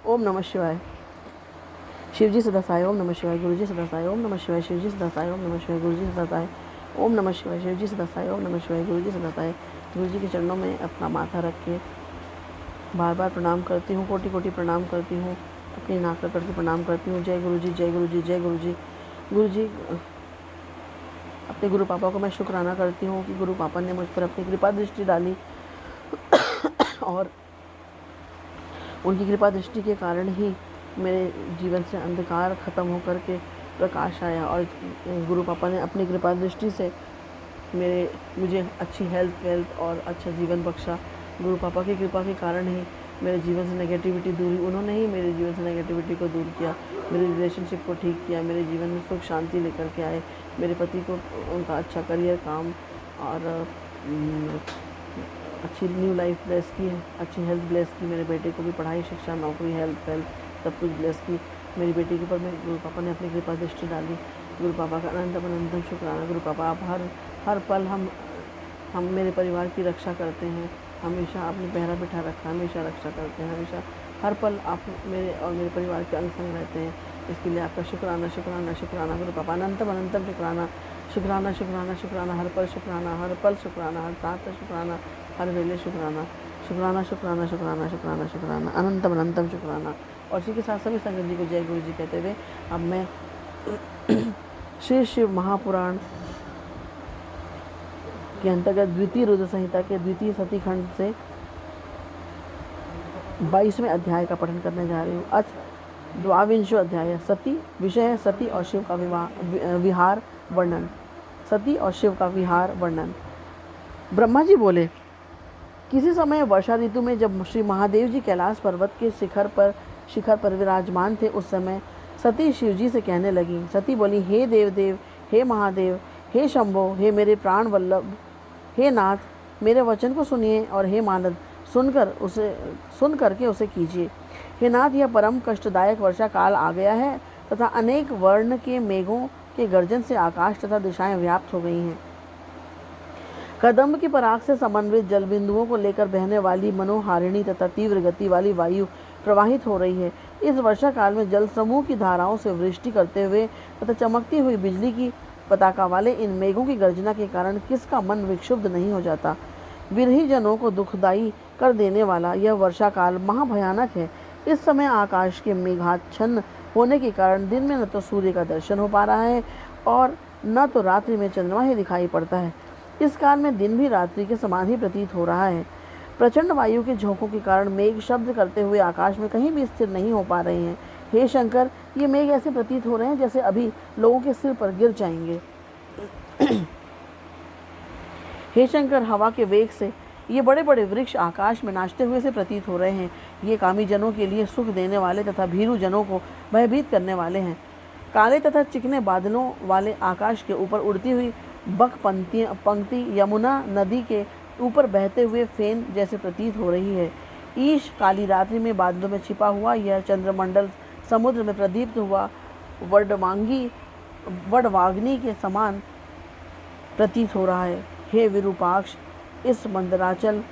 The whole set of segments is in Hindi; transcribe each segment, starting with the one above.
ओम नमः शिवाय। शिवजी सदासाय। ओम नमः शिवाय। गुरुजी सदासाय। ओम नमः शिवाय। शिवजी सदासाय। ओम नमः शिवाय। गुरुजी सदासाय। ओम नमः शिवाय। शिवजी सदासाय। ओम नमः शिवाय। गुरुजी सदासाय। गुरुजी के चरणों में अपना माथा रख के बार बार प्रणाम करती हूँ, कोटि कोटि प्रणाम करती हूँ, अपनी नाक पकड़ के प्रणाम करती हूँ। जय गुरुजी, जय गुरुजी, जय गुरुजी। गुरुजी, अपने गुरु पापा को मैं शुक्राना करती हूँ कि गुरु पापा ने मुझ पर अपनी कृपा दृष्टि डाली और उनकी कृपा दृष्टि के कारण ही मेरे जीवन से अंधकार ख़त्म होकर के प्रकाश आया। और गुरु पापा ने अपनी कृपा दृष्टि से मुझे अच्छी हेल्थ वेल्थ और अच्छा जीवन बख्शा। गुरु पापा की कृपा के कारण ही मेरे जीवन से नेगेटिविटी दूर हुई। उन्होंने ही मेरे जीवन से नेगेटिविटी को दूर किया, मेरे रिलेशनशिप को ठीक किया, मेरे जीवन में सुख शांति लेकर के आए। मेरे पति को उनका अच्छा करियर, काम और अच्छी न्यू लाइफ ब्लेस की है, अच्छी हेल्थ ब्लेस की। मेरे बेटे को भी पढ़ाई, शिक्षा, नौकरी, हेल्थ वेल्थ सब कुछ ब्लेस की। मेरी बेटी के ऊपर में गुरु पापा ने अपनी कृपा दृष्टि डाली। गुरु पापा का अनंतम अनंतम शुक्राना। गुरु पापा, आप हर पल हम मेरे परिवार की रक्षा करते हैं, हमेशा आपने पहरा बिठा रखा, हमेशा रक्षा करते हैं, हमेशा हर पल आप मेरे और मेरे परिवार के अंग संग रहते हैं। इसके लिए आपका शुक्राना शुक्राना शुक्राना। गुरु पापा, अनंतम अनंतम शुक्राना। शुक्राना शुक्राना शुक्राना, हर पल शुक्राना, हर पल शुक्राना, हर साथ शुक्राना, हर वेले शुक्राना। शुक्राना शुक्राना शुक्राना शुक्राना शुक्राना, अनंतम अनंतम शुक्राना। और इसी के साथ सभी संगत जी को जय गुरु जी कहते हुए अब मैं श्री शिव महापुराण के अंतर्गत द्वितीय रुद्र संहिता के द्वितीय सती खंड से 22वें अध्याय का पठन करने जा रही हूँ। अथ द्वाविंशो अध्याय। सती। विषय है सती और शिव का विहार वर्णन। सती और शिव का विहार वर्णन। ब्रह्मा जी बोले, किसी समय वर्षा ऋतु में जब श्री महादेव जी कैलाश पर्वत के शिखर पर विराजमान थे, उस समय सती शिव जी से कहने लगी। सती बोली, हे देवदेव, हे महादेव, हे शंभो, हे मेरे प्राण वल्लभ, हे नाथ, मेरे वचन को सुनिए और हे मानद सुन करके उसे कीजिए। हे नाथ, यह परम कष्टदायक वर्षा काल आ गया है तथा अनेक वर्ण के मेघों के गर्जन से आकाश तथा दिशाएं व्याप्त हो गई हैं। कदम्ब की पराग से समन्वित जल बिंदुओं को लेकर बहने वाली मनोहारिणी तथा तीव्र गति वाली वायु प्रवाहित हो रही है। इस वर्षा काल में जल समूह की धाराओं से वृष्टि करते हुए तथा चमकती हुई बिजली की पताका वाले इन मेघों की गर्जना के कारण किसका मन विक्षुब्ध नहीं हो जाता। विरही जनों को दुखदायी कर देने वाला यह वर्षा काल महाभयानक है। इस समय आकाश के मेघाच्छन्न होने के कारण दिन में न तो सूर्य का दर्शन हो पा रहा है और न तो रात्रि में चंद्रमा ही दिखाई पड़ता है। इस काल में दिन भी रात्रि के समान ही प्रतीत हो रहा है। प्रचंड वायु के झोंकों के कारण मेघ शब्द करते हुए आकाश में कहीं भी स्थिर नहीं हो पा रहे हैं। हे शंकर, ये मेघ ऐसे प्रतीत हो रहे हैं जैसे अभी लोगों के सिर पर गिर जाएंगे। हे शंकर, हवा के वेग से ये बड़े बड़े वृक्ष आकाश में नाचते हुए से प्रतीत हो रहे हैं। ये कामी जनों के लिए सुख देने वाले तथा भीरू जनों को भयभीत करने वाले हैं। काले तथा चिकने बादलों वाले आकाश के ऊपर उड़ती हुई बक पंक्ति यमुना नदी के ऊपर बहते हुए फेन जैसे प्रतीत हो रही है। ईश काली रात्रि में बादलों में छिपा हुआ यह चंद्रमंडल समुद्र में प्रदीप्त हुआ वडवाग्नि के समान प्रतीत हो रहा है। हे विरूपाक्ष, इस मंदराचल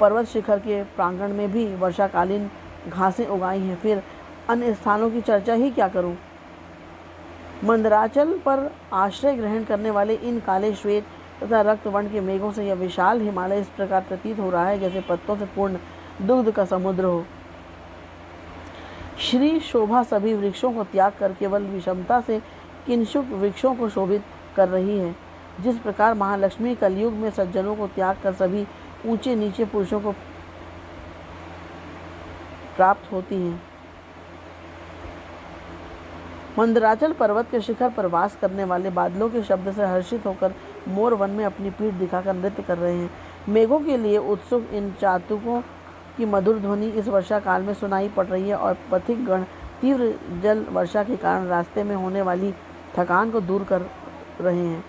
पर्वत शिखर के प्रांगण में भी वर्षाकालीन घासें उगाई हैं, फिर अन्य स्थानों की चर्चा ही क्या करूं। मंदराचल पर आश्रय ग्रहण करने वाले इन काले श्वेत तथा रक्त वर्ण के मेघों से यह विशाल हिमालय इस प्रकार प्रतीत हो रहा है जैसे पत्तों से पूर्ण दुग्ध का समुद्र हो। श्री शोभा सभी वृक्षों को त्याग कर केवल विषमता से किंशुक वृक्षों को शोभित कर रही है। जिस प्रकार महालक्ष्मी कलयुग में सज्जनों को त्याग कर सभी ऊंचे नीचे पुरुषों को प्राप्त होती हैं। मंदराचल पर्वत के शिखर पर वास करने वाले बादलों के शब्द से हर्षित होकर मोर वन में अपनी पीठ दिखाकर नृत्य कर रहे हैं। मेघों के लिए उत्सुक इन चातुकों की मधुर ध्वनि इस वर्षा काल में सुनाई पड़ रही है और पथिक गण तीव्र जल वर्षा के कारण रास्ते में होने वाली थकान को दूर कर रहे हैं।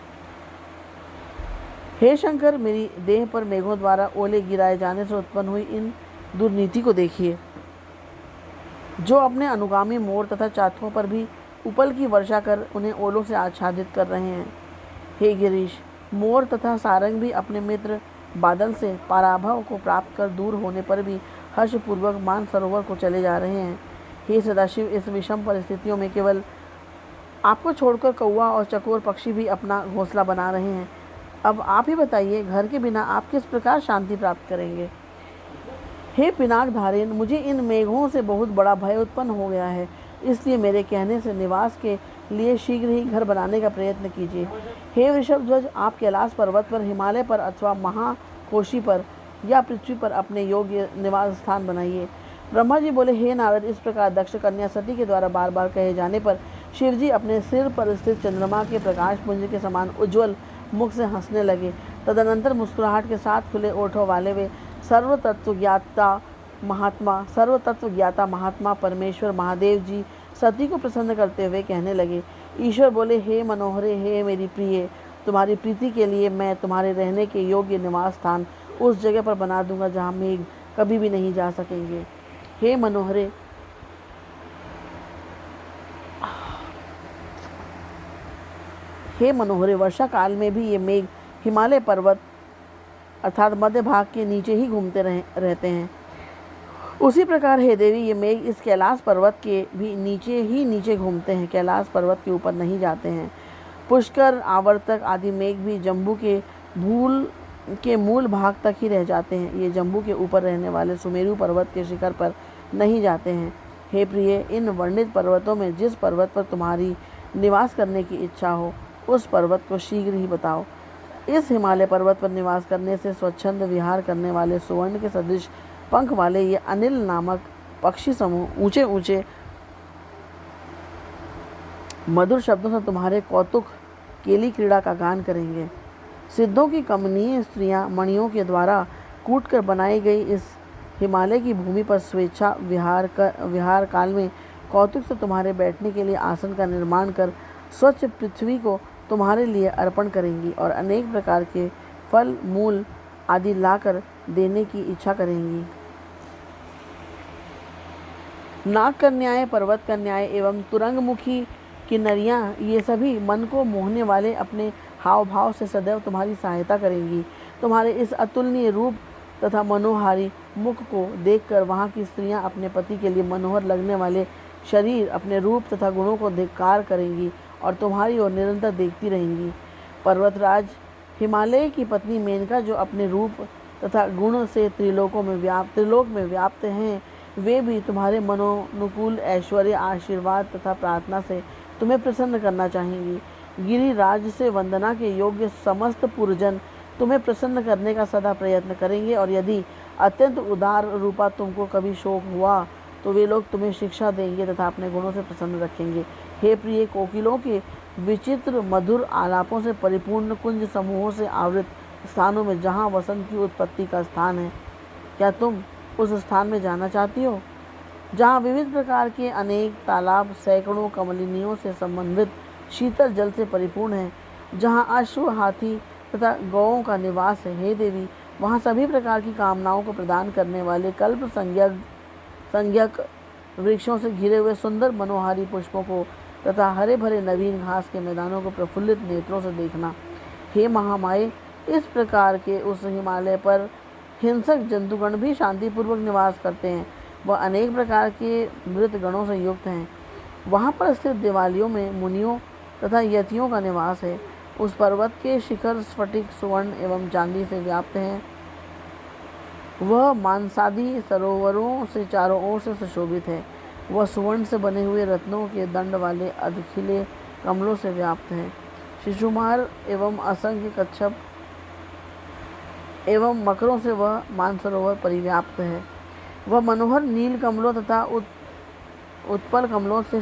हे शंकर, मेरी देह पर मेघों द्वारा ओले गिराए जाने से उत्पन्न हुई इन दुर्नीति को देखिए, जो अपने अनुगामी मोर तथा चातकों पर भी उपल की वर्षा कर उन्हें ओलों से आच्छादित कर रहे हैं। हे गिरीश, मोर तथा सारंग भी अपने मित्र बादल से पराभव को प्राप्त कर दूर होने पर भी हर्षपूर्वक मानसरोवर को चले जा रहे हैं। हे सदाशिव, इस विषम परिस्थितियों में केवल आपको छोड़कर कौवा और चकोर पक्षी भी अपना घोंसला बना रहे हैं। अब आप ही बताइए, घर के बिना आप किस प्रकार शांति प्राप्त करेंगे? हे पिनाकधारीन, मुझे इन मेघों से बहुत बड़ा भय उत्पन्न हो गया है, इसलिए मेरे कहने से निवास के लिए शीघ्र ही घर बनाने का प्रयत्न कीजिए। हे वृषभध्वज, आप कैलाश पर्वत पर, हिमालय पर अथवा महाकोशी पर या पृथ्वी पर अपने योग्य निवास स्थान बनाइए। ब्रह्मा जी बोले, हे नारद, इस प्रकार दक्ष कन्या सती के द्वारा बार बार कहे जाने पर शिवजी अपने सिर पर स्थित चंद्रमा के प्रकाश पुंज के समान उज्ज्वल मुख से हंसने लगे। तदनंतर मुस्कुराहट के साथ खुले ओठों वाले वे सर्वतत्व ज्ञाता महात्मा परमेश्वर महादेव जी सती को प्रसन्न करते हुए कहने लगे। ईश्वर बोले, हे मनोहरे, हे मेरी प्रिय, तुम्हारी प्रीति के लिए मैं तुम्हारे रहने के योग्य निवास स्थान उस जगह पर बना दूंगा जहाँ मेघ कभी भी नहीं जा सकेंगे। हे मनोहरे, वर्षा काल में भी ये मेघ हिमालय पर्वत अर्थात मध्य भाग के नीचे ही घूमते रहते हैं। उसी प्रकार हे देवी, ये मेघ इस कैलाश पर्वत के भी नीचे घूमते हैं, कैलाश पर्वत के ऊपर नहीं जाते हैं। पुष्कर, आवर्तक आदि मेघ भी जम्बू के मूल भाग तक ही रह जाते हैं। ये जम्बू के ऊपर रहने वाले सुमेरु पर्वत के शिखर पर नहीं जाते हैं। हे प्रिय, इन वर्णित पर्वतों में जिस पर्वत पर तुम्हारी निवास करने की इच्छा हो, उस पर्वत को शीघ्र ही बताओ। इस हिमालय पर्वत पर निवास करने से स्वच्छंद विहार करने वाले सुवर्ण के सदृश पंख वाले ये अनिल नामक पक्षी समूह ऊंचे ऊंचे मधुर शब्दों से तुम्हारे कौतुक केली क्रीड़ा का गान करेंगे। सिद्धों की कमनीय स्त्रियां मणियों के द्वारा कूटकर बनाई गई इस हिमालय की भूमि पर स्वेच्छा विहार काल में कौतुक से तुम्हारे बैठने के लिए आसन का निर्माण कर स्वच्छ पृथ्वी को तुम्हारे लिए अर्पण करेंगी और अनेक प्रकार के फल मूल आदि लाकर देने की इच्छा करेंगी। नाग कन्याएं, पर्वत कन्याएं एवं तुरंगमुखी किन्नरियां, ये सभी मन को मोहने वाले अपने हाव भाव से सदैव तुम्हारी सहायता करेंगी। तुम्हारे इस अतुलनीय रूप तथा मनोहारी मुख को देखकर वहाँ की स्त्रियां अपने पति के लिए मनोहर लगने वाले शरीर, अपने रूप तथा गुणों को धिक्कार करेंगी और तुम्हारी ओर निरंतर देखती रहेंगी। पर्वतराज हिमालय की पत्नी मेनका, जो अपने रूप तथा गुण से त्रिलोक में व्याप्त हैं, वे भी तुम्हारे मनोनुकूल ऐश्वर्य, आशीर्वाद तथा प्रार्थना से तुम्हें प्रसन्न करना चाहेंगी। गिरिराज से वंदना के योग्य समस्त पुरजन तुम्हें प्रसन्न करने का सदा प्रयत्न करेंगे और यदि अत्यंत उदार रूपा तुमको कभी शोक हुआ तो वे लोग तुम्हें शिक्षा देंगे तथा अपने गुणों से प्रसन्न रखेंगे। हे प्रिय, कोकिलों के विचित्र मधुर आलापों से परिपूर्ण कुंज समूहों से आवृत स्थानों में जहाँ वसंत की उत्पत्ति का स्थान है, क्या तुम उस स्थान में जाना चाहती हो, जहाँ विविध प्रकार के अनेक तालाब सैकड़ों कमलिनियों से संबंधित शीतल जल से परिपूर्ण है, जहाँ अश्व, हाथी तथा गौओं का निवास है। हे देवी, वहाँ सभी प्रकार की कामनाओं को प्रदान करने वाले कल्प संज्ञक वृक्षों से घिरे हुए सुंदर मनोहारी पुष्पों को तथा हरे भरे नवीन घास के मैदानों को प्रफुल्लित नेत्रों से देखना। हे महामाये, इस प्रकार के उस हिमालय पर हिंसक जंतुगण भी शांतिपूर्वक निवास करते हैं। वह अनेक प्रकार के मृत गणों से युक्त हैं। वहाँ पर स्थित दिवालियों में मुनियों तथा यतियों का निवास है। उस पर्वत के शिखर स्फटिक, सुवर्ण एवं चांदी से व्याप्त हैं। वह मांसादी सरोवरों से चारों ओर से सुशोभित है। वह सुवर्ण से बने हुए रत्नों के दंड वाले अधखिले कमलों से व्याप्त है। शिशुमार एवं असंख्य कच्छप एवं मकरों से वह मानसरोवर परिव्याप्त है। वह मनोहर नील कमलों तथा उत्पल कमलों से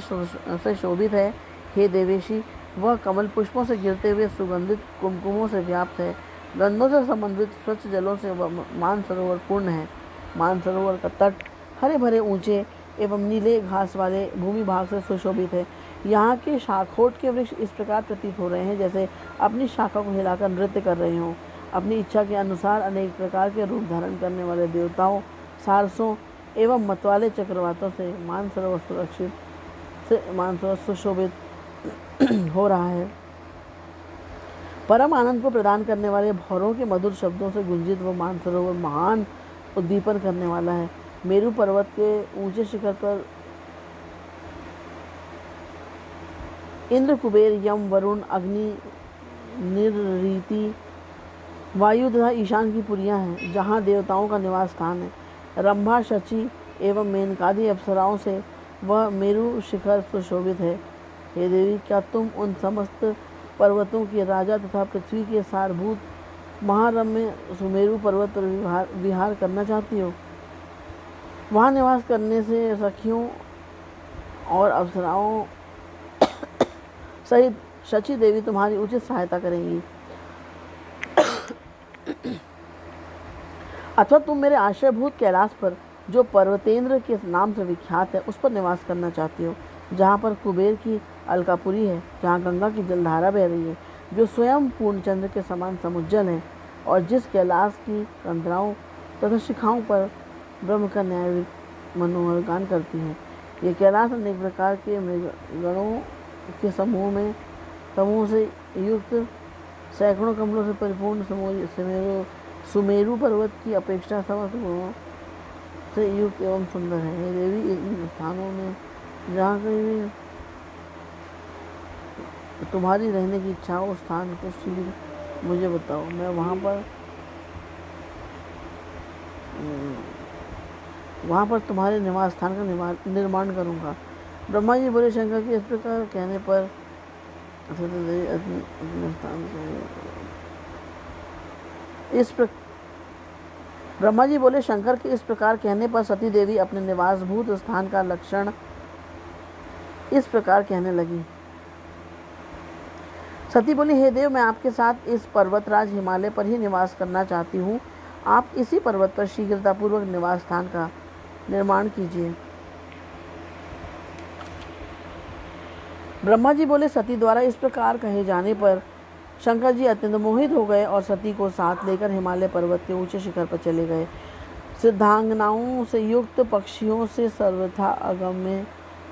शोभित है। हे देवेशी, वह कमल पुष्पों से गिरते हुए सुगंधित कुमकुमों से व्याप्त है। गंधों से संबंधित स्वच्छ जलों से वह मानसरोवर पूर्ण है। मानसरोवर का तट हरे भरे ऊंचे एवं नीले घास वाले भूमि भाग से सुशोभित है। यहाँ के शाखोट के वृक्ष इस प्रकार प्रतीत हो रहे हैं जैसे अपनी शाखा को हिलाकर नृत्य कर रहे हों। अपनी इच्छा के अनुसार अनेक प्रकार के रूप धारण करने वाले देवताओं, सारसों एवं मतवाले चक्रवातों से मानसरोवर सुशोभित हो रहा है। परम आनंद को प्रदान करने वाले भौरों के मधुर शब्दों से गुंजित वह मानसरोवर महान उद्दीपन करने वाला है। मेरु पर्वत के ऊंचे शिखर पर इंद्र, कुबेर, यम, वरुण, अग्नि, निरृति, वायु तथा ईशान की पुरियां हैं, जहाँ देवताओं का निवास स्थान है। रंभा, शची एवं मेनकादि अप्सराओं से वह मेरु शिखर सुशोभित है। हे देवी, क्या तुम उन समस्त पर्वतों के राजा तथा पृथ्वी के सारभूत महारम्य सुमेरु पर्वत पर विहार करना चाहती हो? वहाँ निवास करने से सखियों और अप्सराओं सहित शची देवी तुम्हारी उचित सहायता करेंगी। अथवा तुम मेरे आश्रयभूत कैलाश पर, जो पर्वतेंद्र के नाम से विख्यात है, उस पर निवास करना चाहती हो, जहाँ पर कुबेर की अलकापुरी है, जहाँ गंगा की जलधारा बह रही है, जो स्वयं पूर्णचंद्र के समान समुज्जल है, और जिस कैलाश की कंदराओं तथा शिखाओं पर ब्रह्म का न्याय मनोहर गान करती है। ये कैलाश अनेक प्रकार के मृगगणों के समूह से युक्त सैकड़ों कमलों से परिपूर्ण सुमेरु पर्वत की अपेक्षा समस्त गुणों से युक्त एवं सुंदर है। हे देवी, इन स्थानों में जहाँ कहीं भी तुम्हारी रहने की इच्छा हो, उस स्थान को शीघ्र मुझे बताओ, मैं वहाँ पर तुम्हारे निवास स्थान का निर्माण करूँगा। ब्रह्मा जी बोले, शंकर के इस प्रकार कहने पर ब्रह्मा जी बोले, शंकर के इस प्रकार कहने पर सती देवी अपने निवासभूत स्थान का लक्षण इस प्रकार कहने लगी। सती बोली, हे देव, मैं आपके साथ इस पर्वतराज हिमालय पर ही निवास करना चाहती हूँ। आप इसी पर्वत पर शीघ्रतापूर्वक निवास स्थान का निर्माण कीजिए। ब्रह्मा जी बोले, सती द्वारा इस प्रकार कहे जाने पर शंकर जी अत्यंत मोहित हो गए और सती को साथ लेकर हिमालय पर्वत के ऊंचे शिखर पर चले गए। सिद्धांगनाओं से युक्त, पक्षियों से सर्वथा अगम्य,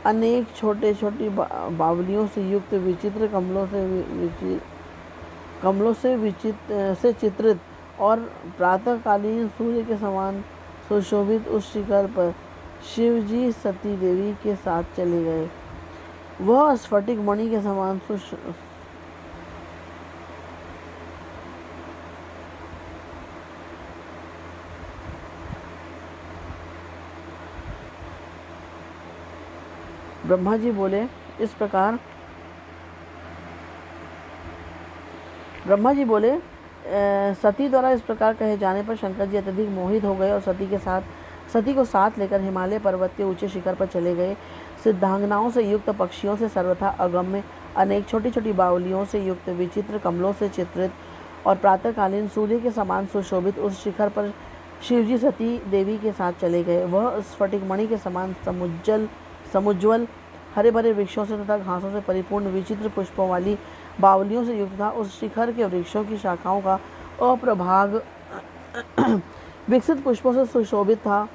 अनेक छोटे छोटी बावलियों से युक्त, विचित्र कमलों से चित्रित और प्रातःकालीन सूर्य के समान सुशोभित उस शिखर पर शिव जी सती देवी के साथ चले गए। वह स्फटिक मणि के समान ब्रह्मा जी बोले, सती द्वारा इस प्रकार कहे जाने पर शंकर जी अत्यधिक मोहित हो गए और सती को साथ लेकर हिमालय पर्वत के ऊंचे शिखर पर चले गए। सिद्धांगनाओं से युक्त, पक्षियों से सर्वथा अगम्य, अनेक छोटी छोटी बावलियों से युक्त, विचित्र कमलों से चित्रित और प्रातःकालीन सूर्य के समान सुशोभित उस शिखर पर शिवजी सती देवी के साथ चले गए। वह स्फटिक मणि के समान समुज्ज्वल हरे भरे वृक्षों से तथा घासों से परिपूर्ण, विचित्र पुष्पों वाली बावलियों से युक्त था। उस शिखर के वृक्षों की शाखाओं का अप्रभाग विकसित पुष्पों से सुशोभित था।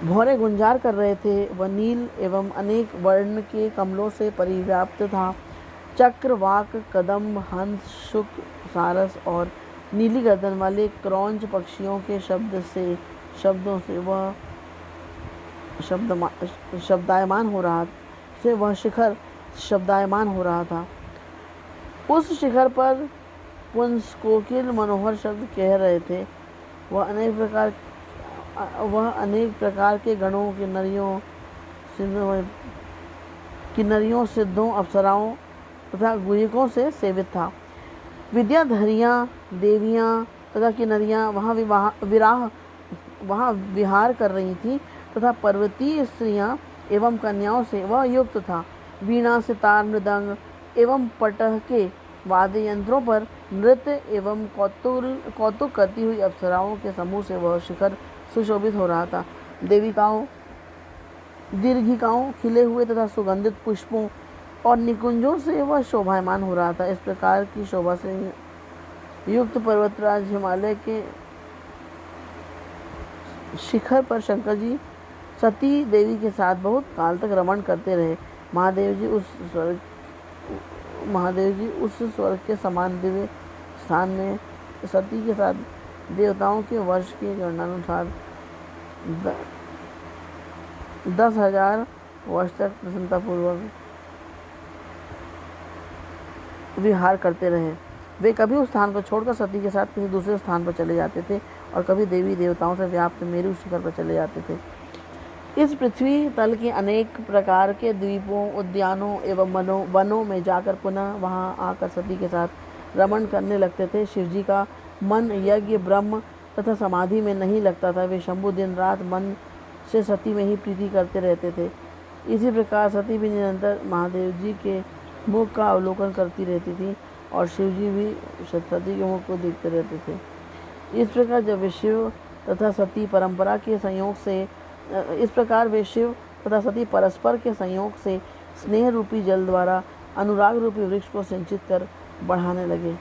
भौरे गुंजार कर रहे थे। वह नील एवं अनेक वर्ण के कमलों से परिव्याप्त था। चक्र, वाक, कदम्ब, हंस, शुक, सारस और नीली गर्दन वाले क्रौंच पक्षियों के शब्दों से वह शब्दायमान हो रहा था। उस शिखर पर पुंस कोकिल मनोहर शब्द कह रहे थे। वह अनेक प्रकार के गणों, किन्नरियों, सिद्धों, अप्सराओं तथा गुहिकों से सेवित था। विद्याधरियाँ, देवियाँ तथा किन्नरियाँ वहाँ विहार कर रही थीं तथा पर्वतीय स्त्रियाँ एवं कन्याओं से वह युक्त था। वीणा, सितार, मृदंग एवं पटह के वाद्य यंत्रों पर नृत्य एवं कौतुक करती हुई अप्सराओं के समूह से वह शिखर सुशोभित हो रहा था। देविकाओं, दीर्घिकाओं, खिले हुए तथा सुगंधित पुष्पों और निकुंजों से वह शोभायमान हो रहा था। इस प्रकार की शोभा से युक्त पर्वतराज हिमालय के शिखर पर शंकर जी सती देवी के साथ बहुत काल तक रमण करते रहे। महादेव जी उस स्वर्ग के समान दिव्य स्थान में सती के साथ देवताओं के वर्ष के गणनानुसार द- 10,000 वर्ष तक प्रसन्नतापूर्वक विहार करते रहे। वे कभी उस स्थान को छोड़कर सती के साथ किसी दूसरे स्थान पर चले जाते थे और कभी देवी देवताओं से व्याप्त मेरु शिखर पर चले जाते थे। इस पृथ्वी तल के अनेक प्रकार के द्वीपों, उद्यानों एवं वनों में जाकर पुनः वहां आकर सती के साथ रमण करने लगते थे। शिवजी का मन यज्ञ, ब्रह्म तथा समाधि में नहीं लगता था। वे शंभु दिन रात मन से सती में ही प्रीति करते रहते थे। इसी प्रकार सती भी निरंतर महादेव जी के मुख का अवलोकन करती रहती थी और शिवजी भी सती के मुख को देखते रहते थे। इस प्रकार जब वे शिव तथा सती परंपरा के संयोग से इस प्रकार वे शिव तथा सती परस्पर के संयोग से स्नेह रूपी जल द्वारा अनुराग रूपी वृक्ष को सिंचित कर बढ़ाने लगे।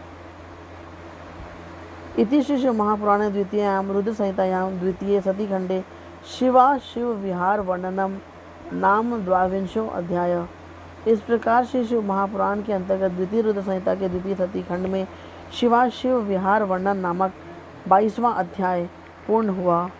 इति श्री शिव महापुराणे द्वितीयायां रुद्र संहितायां द्वितीये सतीखंडे शिवा शिव विहार वर्णनम नाम 22वां अध्याय। इस प्रकार श्री शिव महापुराण के अंतर्गत द्वितीय रुद्र संहिता के द्वितीय सती खंड में शिवा शिव विहार वर्णन नामक 22वां अध्याय पूर्ण हुआ।